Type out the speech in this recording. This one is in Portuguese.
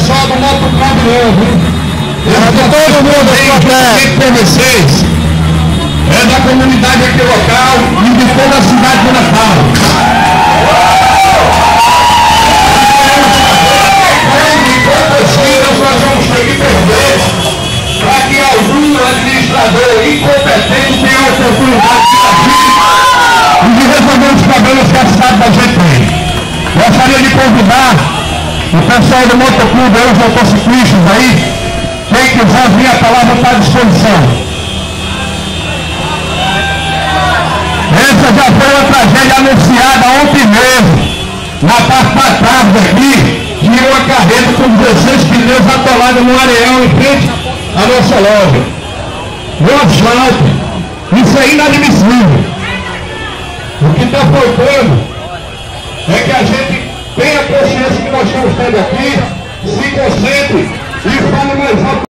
pessoal do Motoclube Novo, hein? Todo mundo aqui com vocês. É da comunidade aqui local e de toda a cidade de Natal. Nós vamos ter que perder para que algum administrador incompetente tenha a oportunidade de resolver os problemas que a cidade da gente tem. Gostaria de convidar o pessoal do Motoclube, os motociclistas aí, quem quiser vir a palavra está à disposição. Essa já foi uma tragédia anunciada ontem mesmo, na parte da tarde aqui, tinha uma carreta com 16 pneus atolada no areão em frente à nossa loja. No asfalto. Isso é inadmissível. O que está faltando é que a gente tenha consciência que nós estamos tendo aqui, se concentre e fale mais alto.